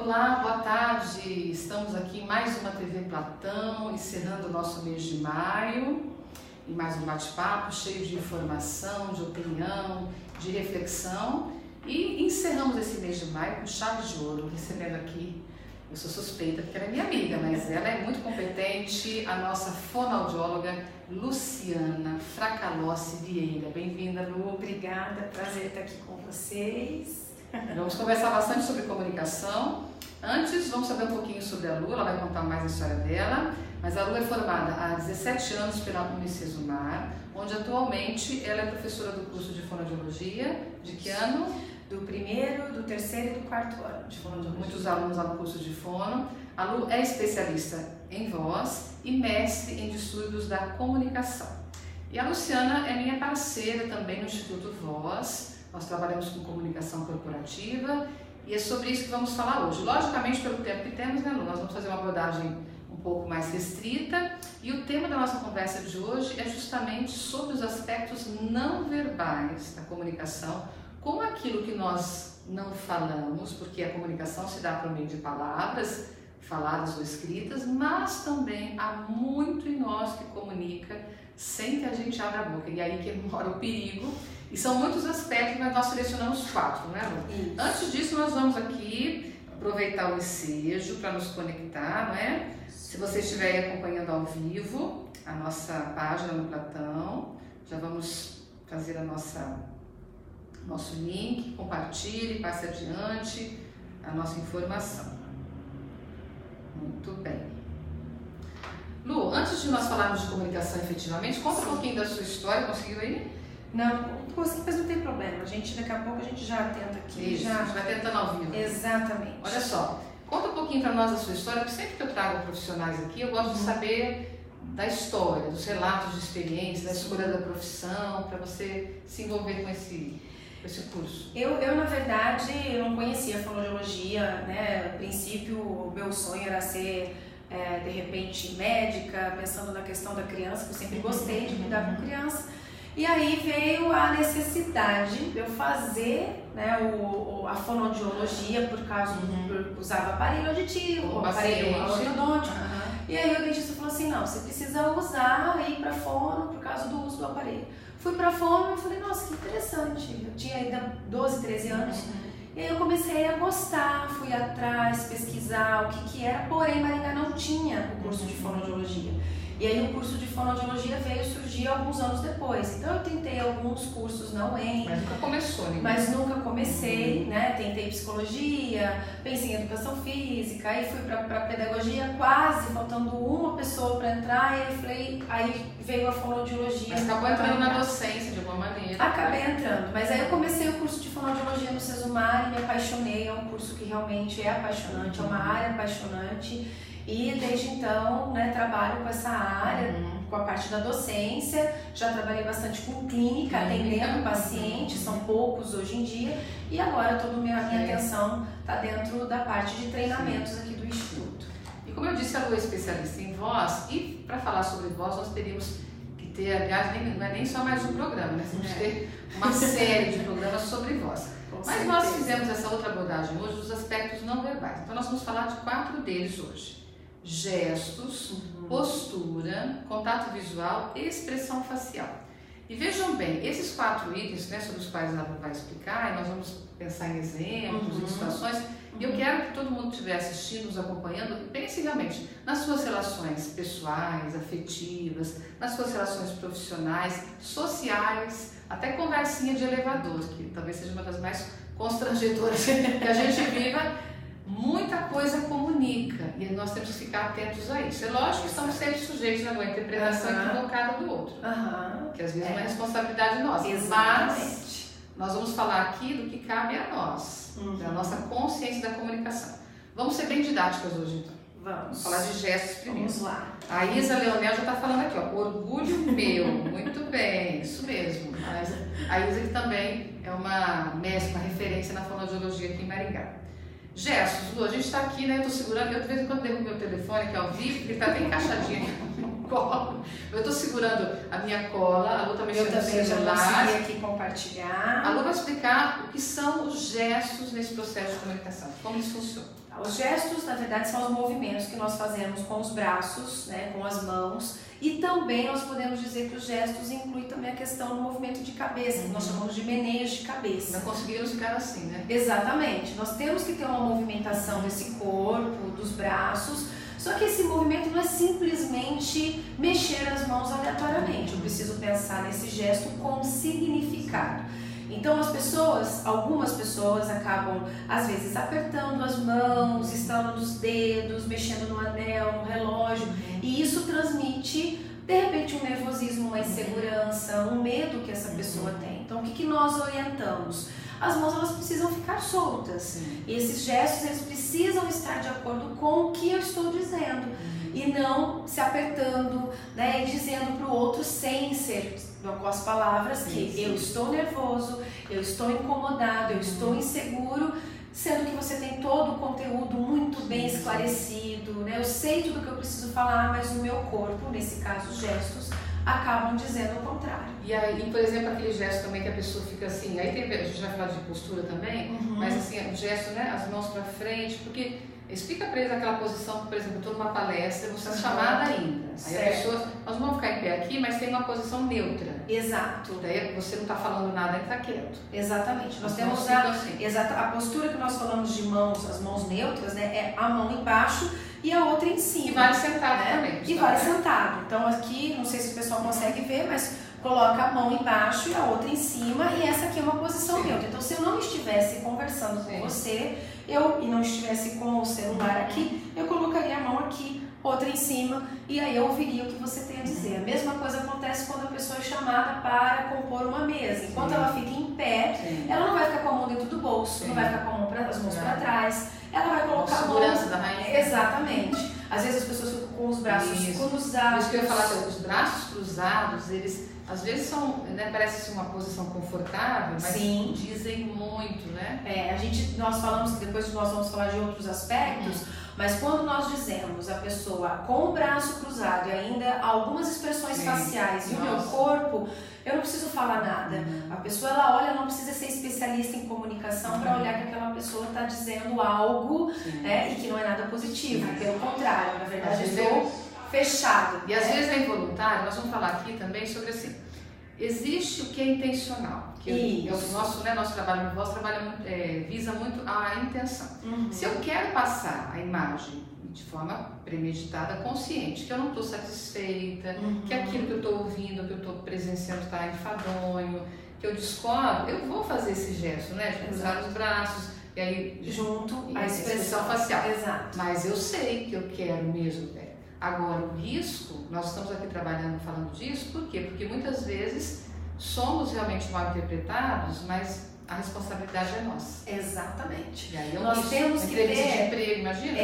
Olá, boa tarde. Estamos aqui em mais uma TV Platão, encerrando o nosso mês de maio. E mais um bate-papo cheio de informação, de opinião, de reflexão. E encerramos esse mês de maio com chave de ouro, recebendo aqui, eu sou suspeita porque ela é minha amiga, mas ela é muito competente, a nossa fonoaudióloga Luciana Fracalossi Vieira. Bem-vinda, Lu. Obrigada, prazer estar aqui com vocês. Vamos conversar bastante sobre comunicação. Antes, vamos saber um pouquinho sobre a Lu, ela vai contar mais a história dela. Mas a Lu é formada há 17 anos pela Unicesumar, onde atualmente ela é professora do curso de fonoaudiologia. De que ano? Do primeiro, do terceiro e do quarto ano de fonoaudiologia. Muitos alunos lá no curso de fono. A Lu é especialista em voz e mestre em distúrbios da comunicação. E a Luciana é minha parceira também no Instituto Voz. Nós trabalhamos com comunicação corporativa e é sobre isso que vamos falar hoje. Logicamente, pelo tempo que temos, né, Lu? Nós vamos fazer uma abordagem um pouco mais restrita e o tema da nossa conversa de hoje é justamente sobre os aspectos não verbais da comunicação, como aquilo que nós não falamos, porque a comunicação se dá por meio de palavras, faladas ou escritas, mas também há muito em nós que comunica sem que a gente abra a boca. E aí que mora o perigo. E são muitos aspectos, mas nós selecionamos 4, né, Lu? Antes disso, nós vamos aqui aproveitar o ensejo para nos conectar, não é? Se você estiver acompanhando ao vivo a nossa página no Platão, já vamos fazer nosso link, compartilhe, passe adiante a nossa informação. Muito bem. Lu, antes de nós falarmos de comunicação efetivamente, conta um pouquinho da sua história, conseguiu aí? Não consegui, mas não tem problema. Daqui a pouco a gente já tenta aqui. Isso, a gente vai tentando ao vivo. Exatamente. Olha só, conta um pouquinho para nós da sua história, porque sempre que eu trago profissionais aqui, eu gosto de saber da história, dos relatos de experiência, da escolha da profissão, para você se envolver com esse curso. Eu na verdade, não conhecia a fonoaudiologia, né? A princípio, o meu sonho era ser, de repente, médica, pensando na questão da criança, que eu sempre gostei de cuidar com criança. E aí veio a necessidade de eu fazer, né, a fonoaudiologia, por causa eu usava aparelho auditivo, aparelho ortodôntico. E aí o dentista falou assim, não, você precisa usar e ir para fono por causa do uso do aparelho. Fui para fono e falei, nossa, que interessante. Eu tinha ainda 12, 13 anos. E aí eu comecei a gostar, fui atrás, pesquisar o que era, porém Maringá não tinha o curso de fonoaudiologia. E aí o curso de fonoaudiologia veio surgir alguns anos depois. Então eu tentei alguns cursos na UEM. Mas nunca começou, né? Mas nunca comecei, né? Tentei psicologia, pensei em educação física, aí fui para pedagogia, quase faltando uma pessoa para entrar, e aí veio a fonoaudiologia. Mas acabou entrando na docência de alguma maneira. Acabei entrando, mas aí eu comecei o curso de fonoaudiologia no Sesumar e me apaixonei. É um curso que realmente é apaixonante, é uma área apaixonante. E desde então, né, trabalho com essa área, com a parte da docência, já trabalhei bastante com clínica, atendendo pacientes, são poucos hoje em dia, e agora toda a minha atenção está dentro da parte de treinamentos aqui do Instituto. E como eu disse, a Lu é especialista em voz, e para falar sobre voz nós teríamos que ter, aliás, não é nem só mais um programa, né? Temos que ter uma série de programas sobre voz. Mas nós fizemos essa outra abordagem hoje dos aspectos não verbais, então nós vamos falar de 4 deles hoje. Gestos, postura, contato visual e expressão facial. E vejam bem, esses 4 itens, né, sobre os quais ela vai explicar, e nós vamos pensar em exemplos, em situações, e eu quero que todo mundo que estiver assistindo, nos acompanhando, pense realmente nas suas relações pessoais, afetivas, nas suas relações profissionais, sociais, até conversinha de elevador, que talvez seja uma das mais constrangedoras que a gente viva. Muita coisa comunica e nós temos que ficar atentos a isso. É lógico que estamos sempre sujeitos a uma interpretação equivocada do outro, que às vezes é uma responsabilidade nossa. Exatamente. Mas nós vamos falar aqui do que cabe a nós, da nossa consciência da comunicação. Vamos ser bem didáticas hoje, então. Vamos falar de gestos primeiro. Vamos lá. A Isa Leonel já está falando aqui, ó, orgulho meu. Muito bem, isso mesmo. A Isa que também é uma mestre, uma referência na fonoaudiologia aqui em Maringá. Gestos, Lu, a gente está aqui, né? Eu estou segurando, eu de vez em quando derrubo meu telefone aqui ao vivo, porque ele está bem encaixadinho aqui. colo. Eu estou segurando a minha cola, a Lu está mexendo no celular. Eu também já consegui aqui compartilhar. A Lu vai explicar o que são os gestos nesse processo de comunicação, como isso funciona. Os gestos, na verdade, são os movimentos que nós fazemos com os braços, né, com as mãos, e também nós podemos dizer que os gestos incluem também a questão do movimento de cabeça, que nós chamamos de meneio de cabeça. Não conseguimos ficar assim, né? Exatamente. Nós temos que ter uma movimentação desse corpo, dos braços, só que esse movimento não é simplesmente mexer as mãos aleatoriamente. Eu preciso pensar nesse gesto com significado. Então algumas pessoas acabam às vezes apertando as mãos, estalando os dedos, mexendo no anel, no relógio, e isso transmite de repente um nervosismo, uma insegurança, um medo que essa pessoa tem. Então o que nós orientamos? As mãos elas precisam ficar soltas. E esses gestos eles precisam estar de acordo com o que eu estou dizendo e não se apertando, né, e dizendo para o outro sem ser com as palavras que eu estou nervoso, eu estou incomodado, eu estou inseguro, sendo que você tem todo o conteúdo muito bem esclarecido, né? Eu sei tudo que eu preciso falar, mas o meu corpo, nesse caso os gestos, acabam dizendo o contrário. E aí, por exemplo, aquele gesto também que a pessoa fica assim, aí tem, a gente vai falar de postura também, mas assim, o gesto, né, as mãos para frente, porque fica presa aquela posição, por exemplo, eu estou numa palestra, você é chamada ainda. Aí a pessoa, nós vamos ficar em pé aqui, mas tem uma posição neutra. Exato. Daí você não está falando nada e está quieto. Exatamente. Nós então, temos assim. a postura que nós falamos de mãos, as mãos neutras, né, é a mão embaixo e a outra em cima. E vale sentado, né, também. E vale sentado. Então aqui, não sei se o pessoal consegue ver, mas coloca a mão embaixo e a outra em cima, e essa aqui é uma posição neutra. Então se eu não estivesse conversando com você, e não estivesse com o celular aqui, eu colocaria a mão aqui, outra em cima, e aí eu ouviria o que você tem a dizer. A mesma coisa acontece quando a pessoa é chamada para compor uma mesa. Enquanto ela fica em pé, ela não vai ficar com a mão dentro do bolso, não vai ficar com as mãos para trás, ela vai colocar a mão... Segurança da rainha. Exatamente. Às vezes as pessoas ficam com os braços cruzados. Isso que eu ia falar, os braços cruzados, eles às vezes são, né, parece uma posição confortável, mas dizem muito, né? Nós falamos que depois nós vamos falar de outros aspectos, mas quando nós dizemos a pessoa com o braço cruzado e ainda algumas expressões faciais e o meu corpo, eu não preciso falar nada. A pessoa, ela olha, não precisa ser especialista em comunicação para olhar que aquela pessoa está dizendo algo, né, e que não é nada positivo. Pelo contrário, na verdade, eu estou fechado. E às vezes é involuntário. Nós vamos falar aqui também sobre assim, existe o que é intencional, que o nosso trabalho no voz visa muito a intenção. Se eu quero passar a imagem de forma premeditada, consciente, que eu não estou satisfeita, que aquilo que eu estou ouvindo, que eu estou presenciando está enfadonho, que eu discordo, eu vou fazer esse gesto, né, de cruzar os braços, e aí junto a expressão facial. Exato. Mas eu sei que eu quero mesmo. Agora, o risco, nós estamos aqui trabalhando, falando disso, por quê? Porque muitas vezes somos realmente mal interpretados, mas a responsabilidade é nossa. Exatamente. E aí nós temos que ter de emprego, imagina?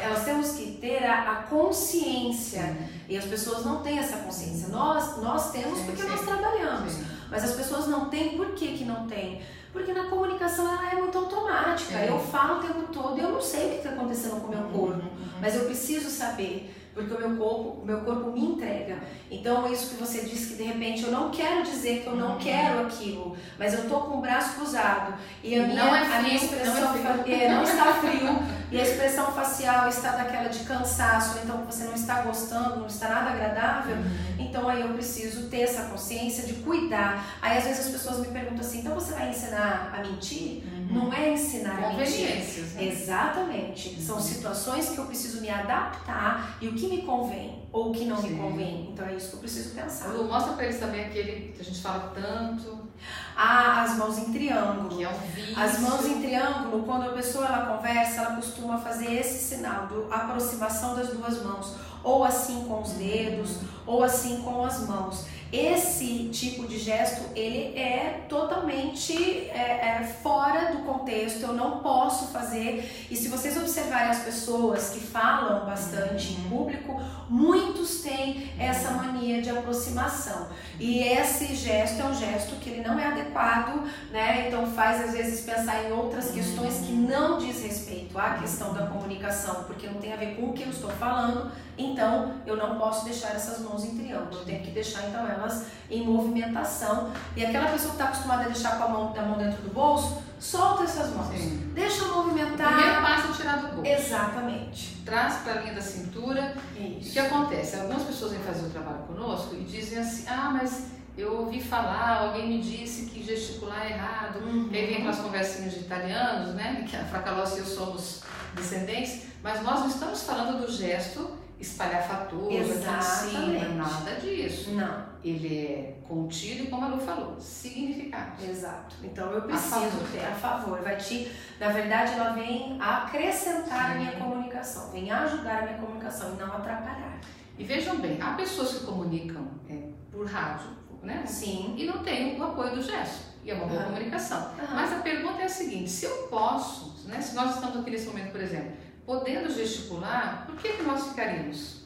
Nós temos que ter a consciência, e as pessoas não têm essa consciência. Nós temos porque nós trabalhamos, mas as pessoas não têm. Por que não têm? Porque na comunicação ela é muito automática. Eu falo o tempo todo e eu não sei o que está acontecendo com o meu corpo, mas eu preciso saber, porque o meu corpo me entrega. Então, isso que você disse, que de repente eu não quero dizer que eu não quero aquilo, mas eu estou com o braço cruzado e a minha expressão não está frio, e a expressão facial está daquela de cansaço, então você não está gostando, não está nada agradável, então aí eu preciso ter essa consciência de cuidar. Aí às vezes as pessoas me perguntam assim, então você vai ensinar a mentir? Não é ensinar a mentir. Né? Exatamente. São situações que eu preciso me adaptar e o que me convém ou o que não me convém. Então é isso que eu preciso pensar. Mostra pra eles também aquele que a gente fala tanto. As mãos em triângulo. Que é um vício. As mãos em triângulo, quando a pessoa ela conversa, ela costuma fazer esse sinal de aproximação das duas mãos. Ou assim com os dedos, ou assim com as mãos. Esse tipo de gesto, ele é totalmente fora do contexto, eu não posso fazer. E se vocês observarem as pessoas que falam bastante em público, muitos têm essa mania de aproximação. E esse gesto é um gesto que ele não é adequado, né? Então faz às vezes pensar em outras questões que não diz respeito respeito à questão da comunicação, porque não tem a ver com o que eu estou falando, então eu não posso deixar essas mãos em triângulo, eu tenho que deixar então elas em movimentação. E aquela pessoa que está acostumada a deixar com a mão dentro do bolso, solta essas mãos, Sim. deixa movimentar. O primeiro passo é tirar do bolso. Exatamente. Traz para a linha da cintura. Isso. O que acontece? Algumas pessoas vêm fazer o trabalho conosco e dizem assim, mas eu ouvi falar, alguém me disse que gesticular é errado. E aí vem aquelas conversinhas de italianos, né? Que a Fracalossi e eu somos descendentes, mas nós não estamos falando do gesto espalhafatoso, aqui em cima, nada disso. Não. Ele é contido e, como a Lu falou, significado. Exato. Então eu preciso ter a favor. Na verdade, ela vem acrescentar a minha comunicação, vem ajudar a minha comunicação e não atrapalhar. E vejam bem, há pessoas que comunicam por rádio, né? Sim. E não tem o apoio do gesto. E é uma boa comunicação. Mas a pergunta é a seguinte, se eu posso, né? Se nós estamos aqui nesse momento, por exemplo, podendo gesticular, por que nós ficaríamos?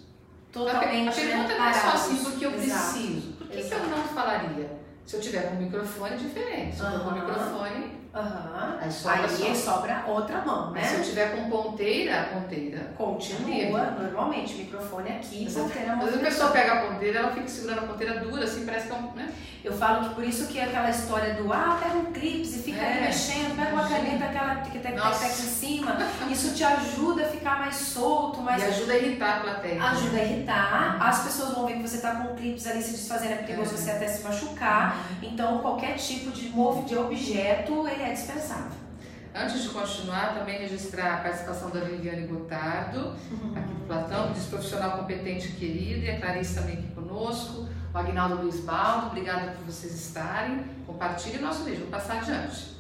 Totalmente. A pergunta não é só assim, porque eu Exato. preciso. Por que eu não falaria? Se eu tiver com o microfone, é diferente. Se eu estou com o microfone, aí sobra outra mão, né? Mas se eu tiver com ponteira, a ponteira continua normalmente. O microfone aqui, ponteira. Às vezes a pessoa pega a ponteira, ela fica segurando a ponteira dura, assim, parece que é um, né? Eu falo que por isso que é aquela história do pega um clips e fica ali mexendo, pega uma caneta, aquela que tá aqui em cima, isso te ajuda a ficar mais solto, mais... E ajuda a irritar a plateia. Ajuda a irritar, as pessoas vão ver que você tá com clips ali se desfazendo, é perigoso você até se machucar, então qualquer tipo de objeto, ele é dispensável. Antes de continuar, também registrar a participação da Viviane Gotardo, aqui do Platão, que diz profissional competente e querido, e a Clarice também aqui conosco, o Agnaldo Luiz Baldo, obrigada por vocês estarem, compartilhe o nosso vídeo, vou passar adiante.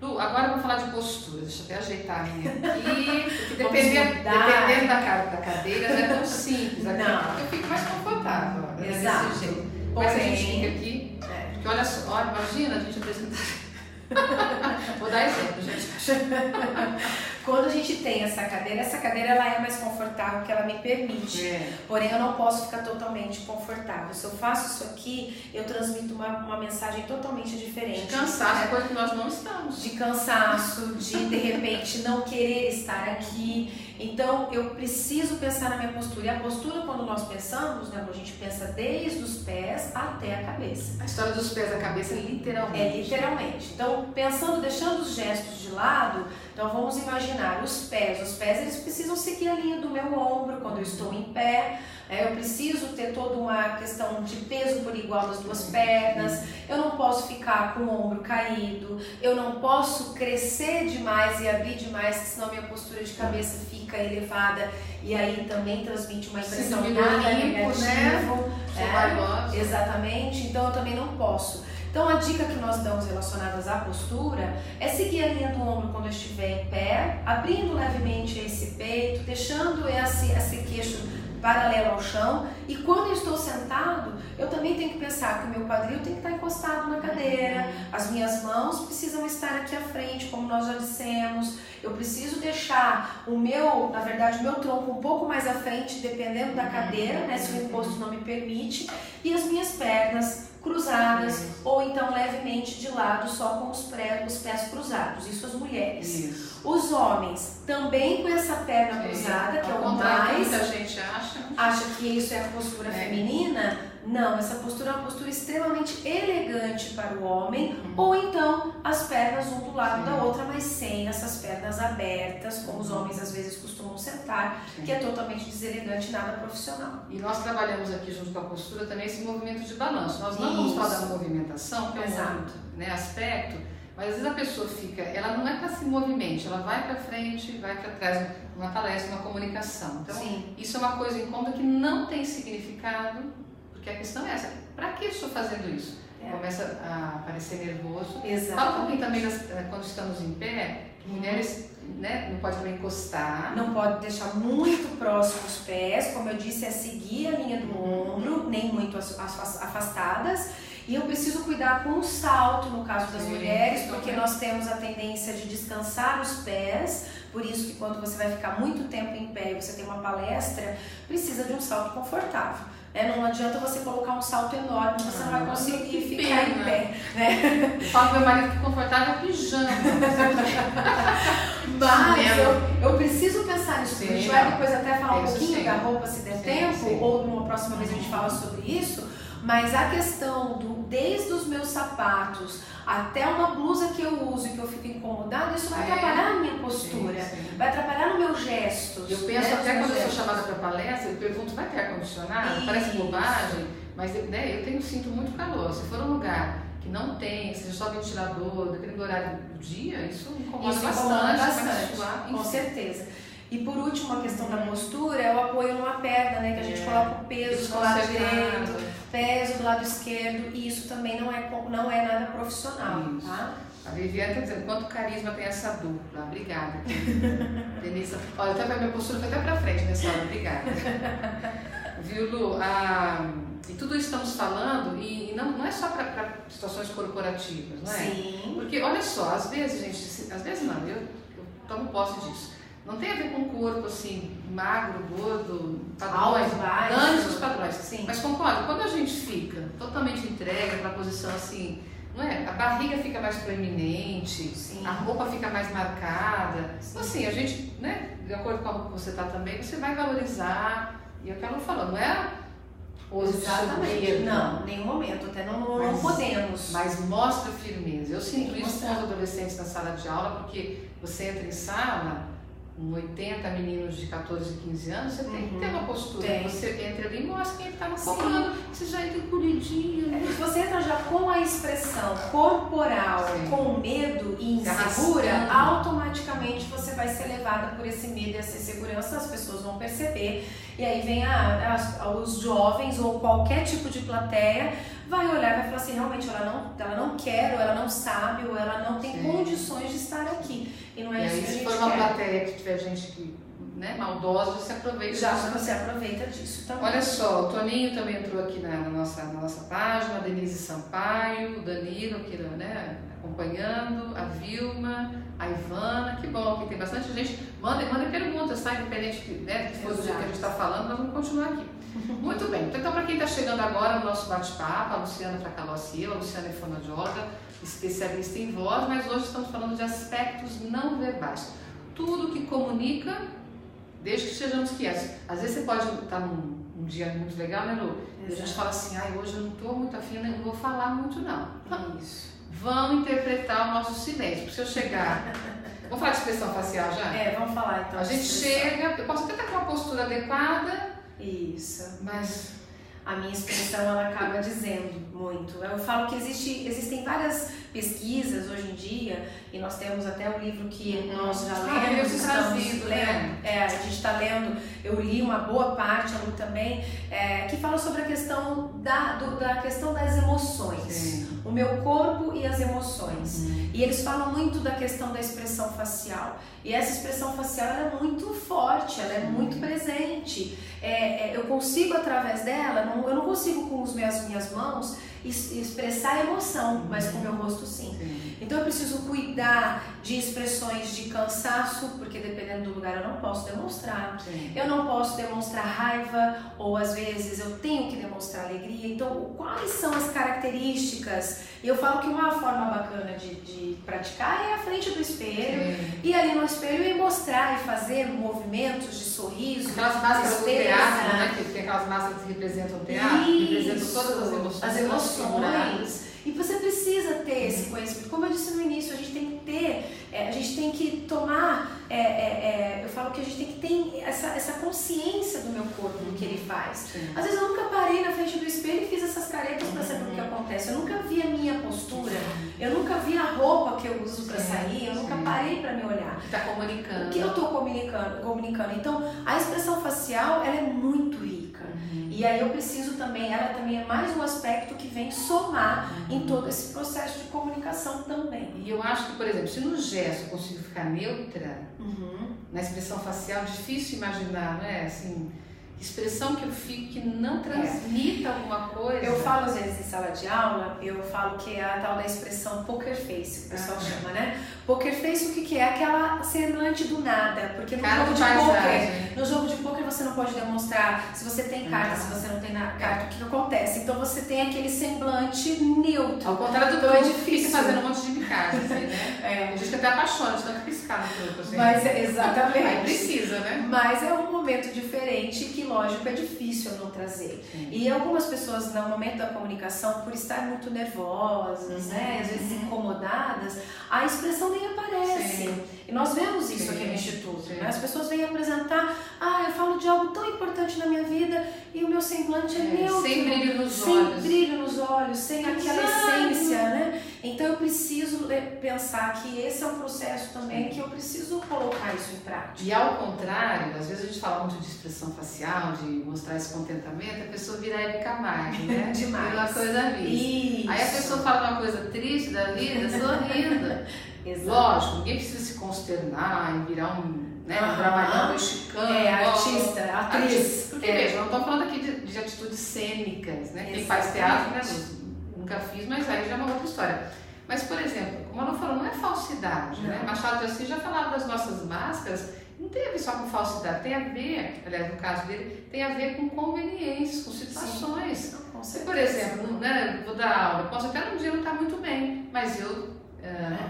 Lu, agora eu vou falar de postura, deixa eu até ajeitar a minha aqui, porque dependendo da cadeira não é tão simples, aqui, porque eu fico mais confortável, exato. Desse jeito. Mas a gente fica aqui, porque olha só, imagina a gente apresentar. Vou dar exemplo, gente. Quando a gente tem essa cadeira ela é mais confortável, que ela me permite. Porém, eu não posso ficar totalmente confortável. Se eu faço isso aqui, eu transmito uma mensagem totalmente diferente. De cansaço, coisa que nós não estamos. De cansaço, de repente não querer estar aqui. Então, eu preciso pensar na minha postura. E a postura, quando nós pensamos, né, a gente pensa desde os pés até a cabeça. A história dos pés à cabeça, literalmente. É literalmente. Então, deixando os gestos de lado, então vamos imaginar os pés. Os pés, eles precisam seguir a linha do meu ombro quando eu estou em pé. Eu preciso ter toda uma questão de peso por igual das duas pernas. Eu não posso ficar com o ombro caído. Eu não posso crescer demais e abrir demais, senão minha postura de cabeça fica elevada e aí também transmite uma impressão negativa. Exatamente. Então eu também não posso. Então a dica que nós damos relacionadas à postura é seguir a linha do ombro quando eu estiver em pé, abrindo levemente esse peito, deixando esse queixo paralelo ao chão, e quando eu estou sentado, eu também tenho que pensar que o meu quadril tem que estar encostado na cadeira, as minhas mãos precisam estar aqui à frente, como nós já dissemos, eu preciso deixar o meu tronco um pouco mais à frente, dependendo da cadeira, né, se o encosto não me permite, e as minhas pernas cruzadas, ou então levemente de lado, só com os pés cruzados, isso as mulheres. Isso. Os homens também com essa perna cruzada, que é o mais... Muita gente acha que isso é a postura feminina. Não, essa postura é uma postura extremamente elegante para o homem, ou então as pernas um do lado da outra, mas sem essas pernas abertas, como os homens às vezes costumam sentar, que é totalmente deselegante e nada profissional. E nós trabalhamos aqui junto com a postura também esse movimento de balanço. Nós não vamos falar da movimentação, que é um outro, né, aspecto, mas às vezes a pessoa fica, ela não é para se movimente, ela vai para frente, vai para trás, uma palestra, uma comunicação. Então, isso é uma coisa em conta que não tem significado. Porque a questão é essa, para que eu estou fazendo isso? Começa a parecer nervoso. Fala um pouquinho também, quando estamos em pé, mulheres, né, não pode também encostar. Não pode deixar muito próximo os pés, como eu disse, é seguir a linha do ombro, nem muito afastadas. E eu preciso cuidar com o salto, no caso das mulheres, porque nós temos a tendência de descansar os pés, por isso que quando você vai ficar muito tempo em pé e você tem uma palestra, precisa de um salto confortável. Não adianta você colocar um salto enorme, você não vai conseguir ficar em pé. Né? Eu falo que meu marido fica confortável pijama. Mas eu A gente vai depois até falar um pouquinho da roupa, se der tempo, sim. ou numa próxima vez a gente fala sobre isso, mas a questão desde os meus sapatos até uma blusa que eu uso e que eu fico incomodada, isso vai atrapalhar a minha postura, vai atrapalhar no meu gesto. Eu penso até quando eu sou chamada para palestra, eu pergunto, vai ter ar-condicionado? Parece bobagem, mas né, eu sinto muito calor. Se for um lugar que não tem, seja só ventilador, dependendo do horário do dia, isso incomoda bastante. Com certeza. E por último, a questão da postura é o apoio numa perna, né? Que a gente coloca o peso do lado direito, peso do lado esquerdo, e isso também não é nada profissional, tá? A Viviane está dizendo, quanto carisma tem essa dupla. Obrigada. Denise, olha, até a minha postura foi até pra frente nessa hora, obrigada. Viu, Lu? E tudo isso estamos falando, e não é só para situações corporativas, não é? Sim. Porque, olha só, às vezes, gente, às vezes não, eu tomo posse disso. Não tem a ver com o corpo, assim, magro, gordo, padrões, dane os padrões. Sim. Mas concordo, quando a gente fica totalmente entregue para a posição assim, não é? A barriga fica mais proeminente, sim, a roupa fica mais marcada. Sim. Assim, a gente, né, de acordo com como você está também, você vai valorizar. E é o que ela falou, não é pose de exatamente. Não, em nenhum momento, até não podemos. Mas mostra firmeza. Eu sinto isso com os adolescentes na sala de aula, porque você entra em sala, com 80 meninos de 14 e 15 anos, você tem que ter uma postura. Você entra ali e mostra quem está no comando, você já entra encolhidinho. Se você entra já com a expressão corporal, com medo e insegura, automaticamente você vai ser levada por esse medo e essa insegurança, as pessoas vão perceber. E aí vem os jovens ou qualquer tipo de plateia vai olhar e vai falar assim, realmente ela não quer, ou ela não sabe, ou ela não tem condições de estar aqui. E não é isso que a gente quer. Se for uma plateia que tiver gente que, né, maldosa, você aproveita disso. Você aproveita disso também. Olha só, o Toninho também entrou aqui na nossa página, a Denise Sampaio, o Danilo, que, né, acompanhando, a Vilma, a Ivana, que bom, que tem bastante gente. Mandem perguntas, tá? Independente né, do que a gente está falando, nós vamos continuar aqui. Muito bem, então para quem está chegando agora no nosso bate-papo, a Luciana Tracalossi e eu, a Luciana é fonoaudióloga, especialista em voz, mas hoje estamos falando de aspectos não verbais. Tudo que comunica, desde que sejamos quietos. Às vezes você pode estar num dia muito legal, né, Lu? E a gente fala assim, hoje eu não estou muito afim, eu não vou falar muito não. Isso. Vamos interpretar o nosso silêncio. Porque se eu chegar... Vamos falar de expressão facial já? Vamos falar então. A gente chega, eu posso até estar com uma postura adequada. Isso. Mas a minha expressão, ela acaba dizendo muito. Eu falo que existem várias pesquisas hoje em dia, e nós temos até um livro que nós já lemos, estamos lendo. A gente está lendo, eu li uma boa parte, a Lu também, que fala sobre a questão da questão das emoções. Sim. O meu corpo e as emoções. E eles falam muito da questão da expressão facial. E essa expressão facial ela é muito forte, ela é muito presente. Eu consigo, através dela, eu não consigo com as minhas mãos expressar emoção, mas com o meu rosto sim. Então eu preciso cuidar de expressões de cansaço, porque dependendo do lugar eu não posso demonstrar. Sim. Eu não posso demonstrar raiva, ou às vezes eu tenho que demonstrar alegria. Então quais são as características? E eu falo que uma forma bacana de praticar é a frente do espelho, e ali no espelho e mostrar e fazer movimentos de sorriso. Aquelas máscaras do teatro, né? Que tem aquelas máscaras que representam o teatro, que representam todas as emoções. As emoções. E você precisa ter esse conhecimento. Como eu disse no início, a gente tem que ter, a gente tem que tomar, eu falo que a gente tem que ter essa consciência do meu corpo, do que ele faz. Sim. Às vezes eu nunca parei na frente do espelho e fiz essas caretas para saber o que acontece. Eu nunca vi a minha postura, eu nunca vi a roupa que eu uso para sair, eu nunca parei para me olhar. Está comunicando. O que eu estou comunicando. Então, a expressão facial, ela é muito rica. E aí eu preciso também, ela também é mais um aspecto que vem somar em todo esse processo de comunicação também. E eu acho que, por exemplo, se no gesto eu consigo ficar neutra, na expressão facial, difícil imaginar, né? Assim, expressão que eu fico que não transmita alguma coisa. Eu falo às vezes em sala de aula, eu falo que é a tal da expressão poker face, o pessoal chama, né? Poker face, o que é? Aquela semblante do nada, porque no jogo de poker você não pode demonstrar se você tem carta, se você não tem carta, o que acontece? Então você tem aquele semblante neutro. Ao contrário do truco, fica fazendo um monte de bicagem, assim, né? A gente até apaixona de tanto piscar no truco, assim. Mas, exatamente. Aí precisa, né? Mas é um momento diferente que, lógico, é difícil eu não trazer. E algumas pessoas, no momento da comunicação, por estar muito nervosas, né? Às vezes incomodadas, a expressão nem aparece. E nós vemos isso aqui no Instituto, né? As pessoas vêm apresentar, eu falo de algo tão importante na minha vida e o meu semblante é neutro. Sem brilho nos olhos. Sem brilho nos olhos, sem aquela essência, né? Então eu preciso pensar que esse é um processo também que eu preciso colocar isso em prática. E ao contrário, às vezes a gente fala muito de expressão facial, de mostrar esse contentamento, a pessoa vira Hebe Camargo, né? Demais. Uma coisa vista. Aí a pessoa fala uma coisa triste da vida, sorrindo. Lógico, ninguém precisa se consternar e virar um trabalhador mexicano. Artista, atriz. Porque veja, não estou falando aqui de atitudes cênicas, né? Quem faz teatro, né? Nunca fiz, mas aí já é uma outra história. Mas, por exemplo, como a Lu falou, não é falsidade, né? Machado de Assis já falava das nossas máscaras, não tem a ver só com falsidade, tem a ver, aliás, no caso dele, tem a ver com conveniências, com situações. Por exemplo, né, vou dar aula, posso até um dia não estar muito bem, mas eu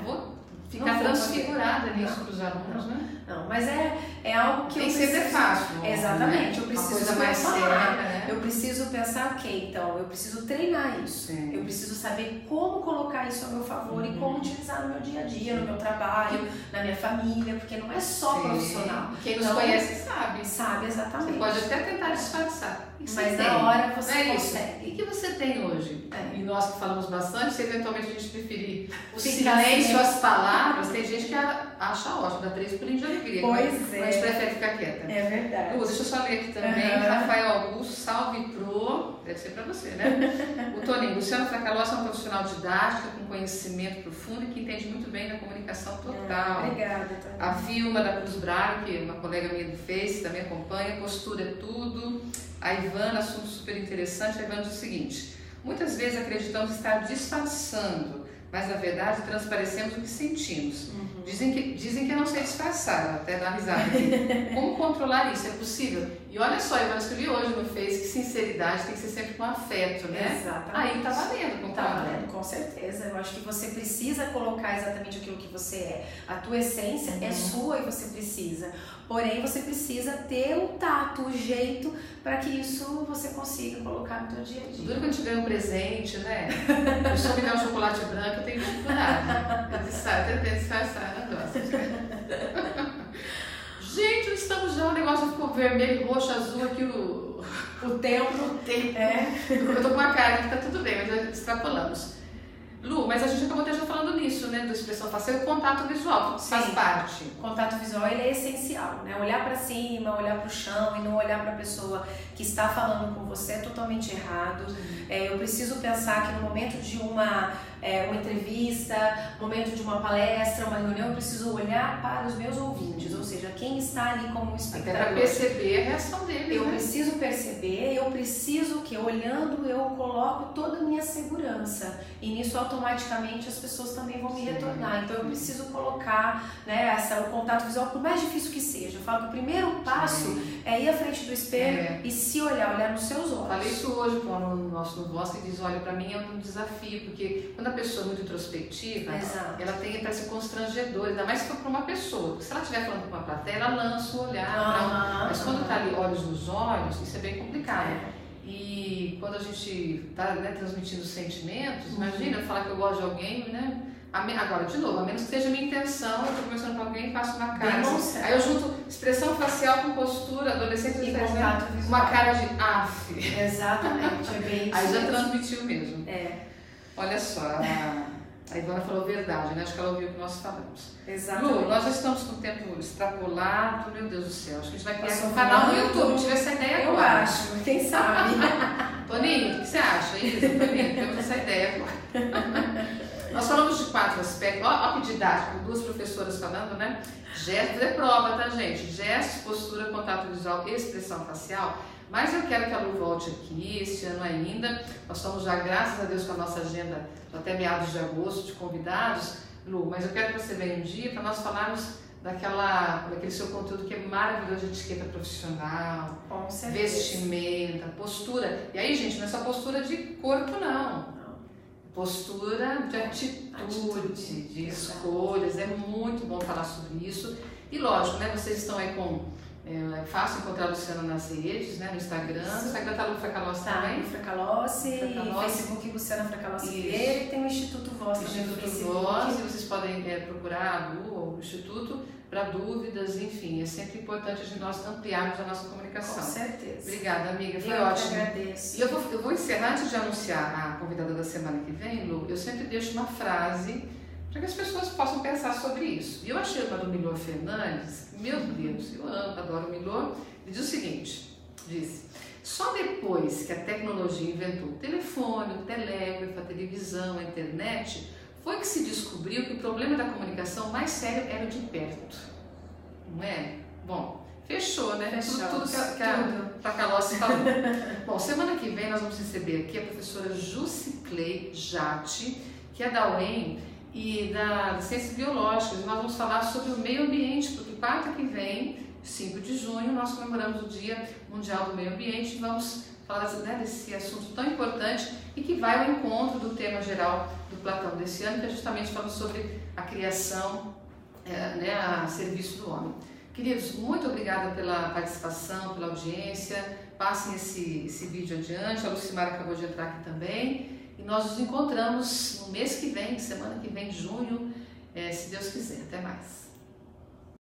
vou ficar transfigurada nisso para os alunos, né? Não, mas é algo que tem eu preciso... sempre é fácil. Exatamente, né? eu preciso uma coisa mais séria, né? Eu preciso pensar, então, eu preciso treinar isso. Sim. Eu preciso saber como colocar isso a meu favor e como utilizar no meu dia a dia, no meu trabalho, na minha família, porque não é só profissional. Quem nos conhece sabe. Sabe, exatamente. Você pode até tentar disfarçar. Mas na hora você consegue. E que você tem hoje? E nós que falamos bastante, se eventualmente a gente preferir o Ficar silêncio, as palavras, tem gente que acha ótimo, dá 3 pulinhos de alegria. Pois a gente prefere ficar quieta. É verdade. Deixa eu só ler aqui também. Rafael Augusto, salve pro. Deve ser pra você, né? O Toninho, Luciano Fracalossi é um profissional didático, com conhecimento profundo e que entende muito bem da comunicação total. Obrigada, Toninho. A Vilma da Cruz Braga, que é uma colega minha do Face, também acompanha. Postura é tudo. A Ivana, assunto super interessante. A Ivana diz o seguinte: muitas vezes acreditamos estar disfarçando, mas na verdade transparecemos o que sentimos. Dizem que eu não sei disfarçar, até dar risada aqui. Como controlar isso? É possível? E olha só, eu escrevi hoje no Face que sinceridade tem que ser sempre com afeto, né? Exatamente. Aí tá valendo, tá valendo, com certeza. Eu acho que você precisa colocar exatamente aquilo que você é. A tua essência é sua e você precisa. Porém, você precisa ter o tato, o jeito para que isso você consiga colocar no teu dia a dia. Duro que a gente ganha um presente, né? Eu só me der um chocolate branco, eu tenho dificuldade. Eu tentei disfarçar, não gosto. Gente, estamos já, o negócio ficou vermelho, roxo, azul aqui, o tempo. Eu tô com uma cara que tá tudo bem, mas extrapolamos. Lu, mas a gente acabou até já falando nisso, né, da expressão facial e o contato visual, faz parte. O contato visual, ele é essencial, né, olhar para cima, olhar para o chão e não olhar para a pessoa que está falando com você é totalmente errado. Eu preciso pensar que no momento de uma entrevista, no momento de uma palestra, uma reunião, eu preciso olhar para os meus ouvintes, ou seja, quem está ali como espectador. Até para perceber a reação deles. Eu preciso perceber, eu preciso que olhando eu coloco toda a minha segurança e nisso automaticamente as pessoas também vão me retornar. Então eu preciso colocar, né, o contato visual, por mais difícil que seja. Eu falo que o primeiro passo é ir à frente do espelho e se olhar nos seus olhos. Falei isso hoje com um aluno nosso no Voz que diz, olha, para mim é um desafio, porque quando a pessoa é muito introspectiva, ela tem para ser constrangedora, ainda mais se for para uma pessoa, porque se ela estiver falando com uma plateia, ela lança o olhar, mas quando está ali olhos nos olhos, isso é bem complicado. E quando a gente está, né, transmitindo sentimentos, imagina eu falar que eu gosto de alguém, né? Agora, de novo, a menos que seja a minha intenção, eu estou conversando com alguém e faço uma cara. Aí eu junto expressão facial com postura, adolescente e contato visual. Uma cara de af. Exatamente, é bem isso. Aí já transmitiu mesmo. Olha só, a Ivana falou verdade, né? Acho que ela ouviu o que nós falamos. Exatamente. Lu, nós já estamos com o tempo extrapolado, meu Deus do céu. Acho que a gente vai criar um canal no YouTube. Tive essa ideia agora. Eu acho, quem sabe. Toninho, o que você acha? Isso, Toninho, temos essa ideia agora. Nós falamos de 4 aspectos. Ó, que didático, 2 professoras falando, né? Gestos, é prova, tá, gente? Gestos, postura, contato visual, expressão facial. Mas eu quero que a Lu volte aqui este ano ainda. Nós estamos já, graças a Deus, com a nossa agenda até meados de agosto de convidados. Lu, mas eu quero que você venha um dia para nós falarmos daquele seu conteúdo que é maravilhoso de etiqueta profissional, vestimenta, postura. E aí, gente, não é só postura de corpo, não. Postura de atitude, de escolhas. É muito bom falar sobre isso. E lógico, né? Vocês estão aí com... É fácil encontrar a Luciana nas redes, né? No Instagram. No Instagram tá Lu Fracalossi também? Lu Fracalossi, Facebook Luciana Fracalossi Vieira, e tem o Instituto Voz também. Instituto Voz, e vocês podem procurar a Lu ou o Instituto para dúvidas, enfim. É sempre importante nós ampliarmos a nossa comunicação. Com certeza. Obrigada, amiga. Foi ótimo. Eu que agradeço. E eu vou encerrar, antes de anunciar a convidada da semana que vem, Lu, eu sempre deixo uma frase para que as pessoas possam pensar sobre isso. E eu achei uma do Milor Fernandes, meu Deus, eu amo, adoro o Milor, ele diz o seguinte, disse: só depois que a tecnologia inventou o telefone, o telégrafo, a televisão, a internet, foi que se descobriu que o problema da comunicação mais sério era o de perto. Não é? Bom, fechou, né? Tudo que a Fracalossi falou. Bom, semana que vem nós vamos receber aqui a professora Juciclei Jatti, que é da UEM e da Ciências Biológicas. Nós vamos falar sobre o meio ambiente, porque quarta que vem, 5 de junho, nós comemoramos o Dia Mundial do Meio Ambiente e vamos falar desse assunto tão importante e que vai ao encontro do tema geral do Platão desse ano, que é justamente falando sobre a criação a serviço do homem. Queridos, muito obrigada pela participação, pela audiência. Passem esse vídeo adiante. A Lucimara acabou de entrar aqui também. E nós nos encontramos no mês que vem, semana que vem, junho, se Deus quiser. Até mais.